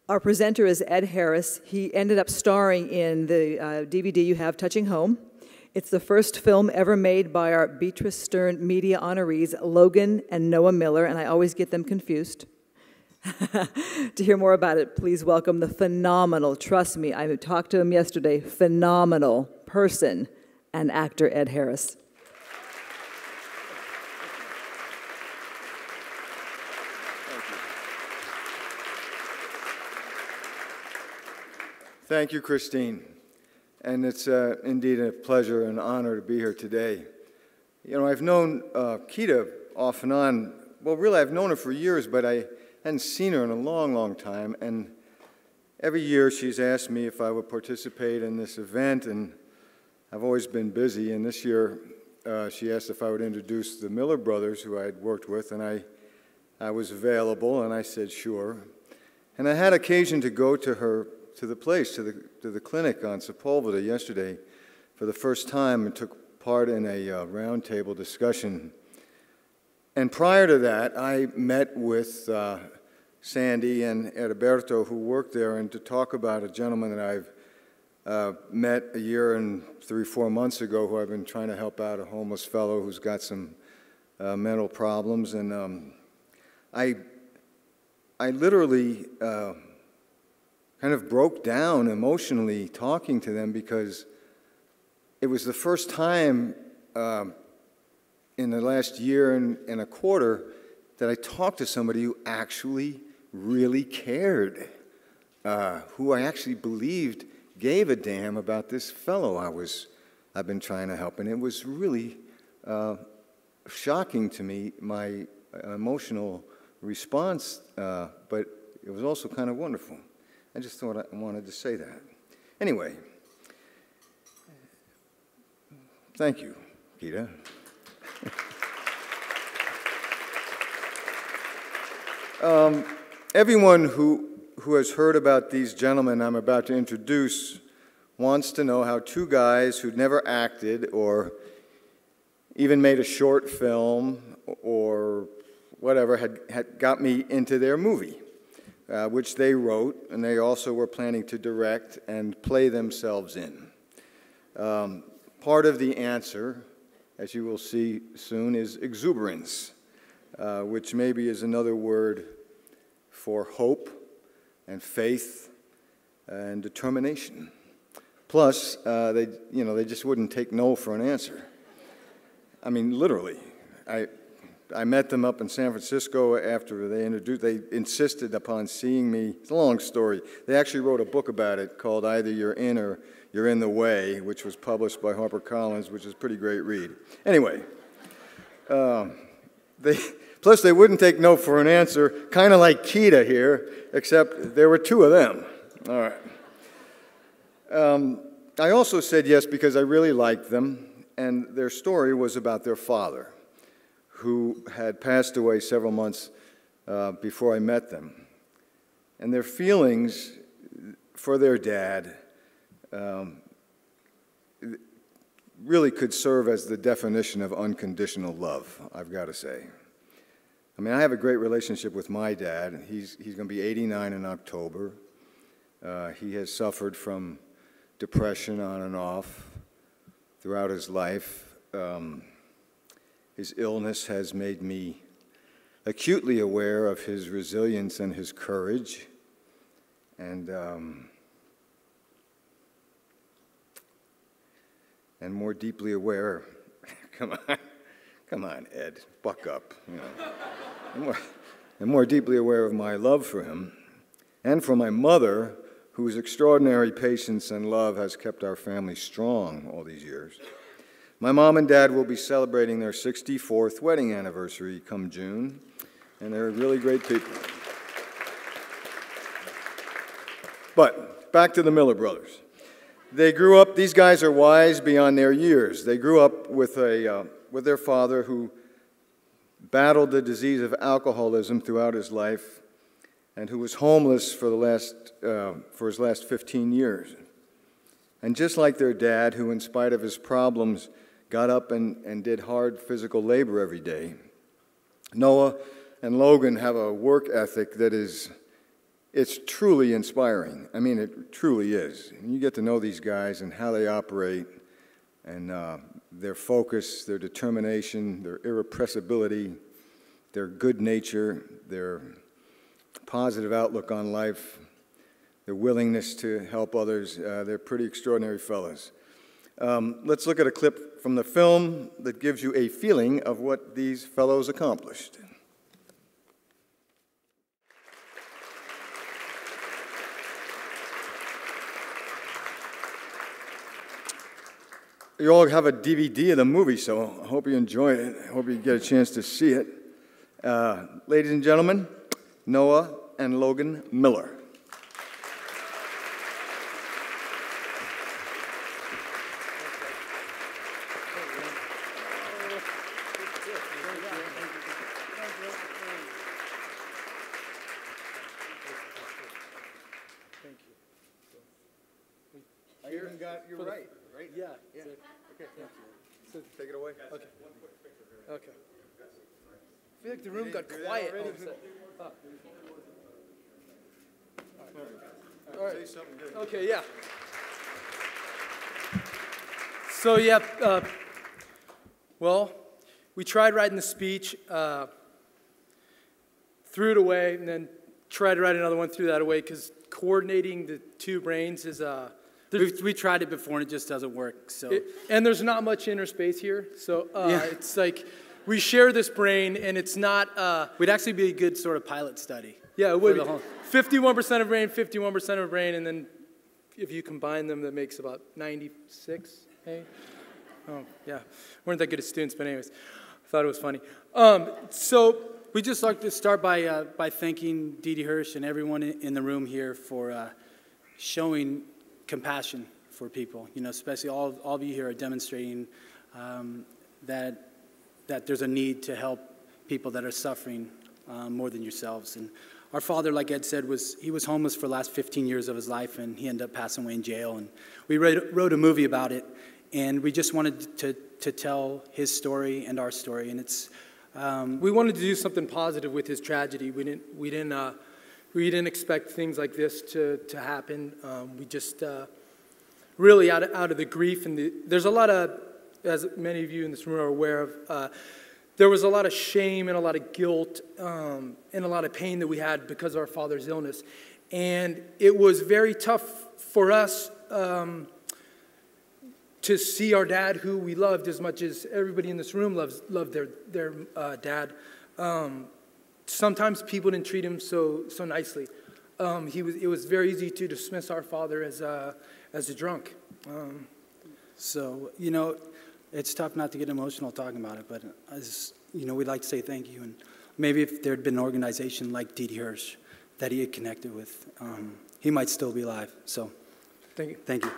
Our presenter is Ed Harris. He ended up starring in the DVD you have, Touching Home. It's the first film ever made by our Beatrice Stern Media honorees, Logan and Noah Miller, and I always get them confused. To hear more about it, please welcome the phenomenal, trust me, I talked to him yesterday, phenomenal person and actor Ed Harris. Thank you, Christine. And it's indeed a pleasure and honor to be here today. You know, I've known Kita off and on. Well, really, I've known her for years, but I hadn't seen her in a long, long time. And every year she's asked me if I would participate in this event, and I've always been busy. And this year she asked if I would introduce the Miller brothers, who I had worked with, and I was available, and I said sure. And I had occasion to go to the place, to the clinic on Sepulveda yesterday for the first time and took part in a roundtable discussion. And prior to that, I met with Sandy and Edberto, who worked there, and to talk about a gentleman that I've met a year and 3-4 months ago, who I've been trying to help out, a homeless fellow who's got some mental problems. And I literally kind of broke down emotionally talking to them, because it was the first time in the last year and a quarter that I talked to somebody who actually really cared, who I actually believed gave a damn about this fellow I've been trying to help. And it was really shocking to me, my emotional response, but it was also kind of wonderful. I just thought I wanted to say that. Anyway, thank you, Kita. Everyone who has heard about these gentlemen I'm about to introduce wants to know how two guys who'd never acted or even made a short film or whatever had got me into their movie. Which they wrote, and they also were planning to direct and play themselves in. Part of the answer, as you will see soon, is exuberance, which maybe is another word for hope and faith and determination. Plus, they just wouldn't take no for an answer. I mean, literally. I met them up in San Francisco after they insisted upon seeing me. It's a long story. They actually wrote a book about it called Either You're In or You're in the Way, which was published by HarperCollins, which is a pretty great read. Anyway, plus they wouldn't take no for an answer, kind of like Kita here, except there were two of them. All right. I also said yes because I really liked them, and their story was about their father, who had passed away several months before I met them. And their feelings for their dad really could serve as the definition of unconditional love, I've got to say. I mean, I have a great relationship with my dad. He's going to be 89 in October. He has suffered from depression on and off throughout his life. His illness has made me acutely aware of his resilience and his courage, and more deeply aware. Come on, Ed, buck up. You know, and more deeply aware of my love for him, and for my mother, whose extraordinary patience and love has kept our family strong all these years. My mom and dad will be celebrating their 64th wedding anniversary come June, and they're really great people. But back to the Miller brothers. They grew up, these guys are wise beyond their years. They grew up with their father, who battled the disease of alcoholism throughout his life and who was homeless for his last 15 years. And just like their dad, who in spite of his problems got up and did hard physical labor every day, Noah and Logan have a work ethic that is it's truly inspiring. I mean, it truly is. And you get to know these guys and how they operate, and their focus, their determination, their irrepressibility, their good nature, their positive outlook on life, their willingness to help others. They're pretty extraordinary fellows. Let's look at a clip from the film that gives you a feeling of what these fellows accomplished. You all have a DVD of the movie, so I hope you enjoy it. I hope you get a chance to see it. Ladies and gentlemen, Noah and Logan Miller. You're right? Yeah. Okay. So take it away. Okay. Okay. I feel like the room got quiet all of a sudden. All right. Say something good. Okay, yeah. So, yeah, well, we tried writing the speech, threw it away, and then tried to write another one, threw that away, because coordinating the two brains is... We tried it before and it just doesn't work. So and there's not much inner space here, so yeah. It's like we share this brain, and it's not. We'd actually be a good sort of pilot study. Yeah, it would. 51% of brain, 51% of brain, and then if you combine them, that makes about 96. Hey, oh yeah, weren't that good as students, but anyways, I thought it was funny. So we just like to start by thanking Didi Hirsch and everyone in the room here for showing compassion for people, especially all of you here are demonstrating that there's a need to help people that are suffering more than yourselves. And our father, like Ed said, he was homeless for the last 15 years of his life, and he ended up passing away in jail. And we wrote a movie about it, and we just wanted to tell his story and our story. And it's we wanted to do something positive with his tragedy. We didn't expect things like this to happen. We just really out of the grief and there's a lot of, as many of you in this room are aware of, there was a lot of shame and a lot of guilt and a lot of pain that we had because of our father's illness, and it was very tough for us to see our dad, who we loved as much as everybody in this room loved their dad. Sometimes people didn't treat him so nicely. It was very easy to dismiss our father as a drunk. So, it's tough not to get emotional talking about it, but we'd like to say thank you. And maybe if there had been an organization like Didi Hirsch that he had connected with, he might still be alive. So, thank you. Thank you.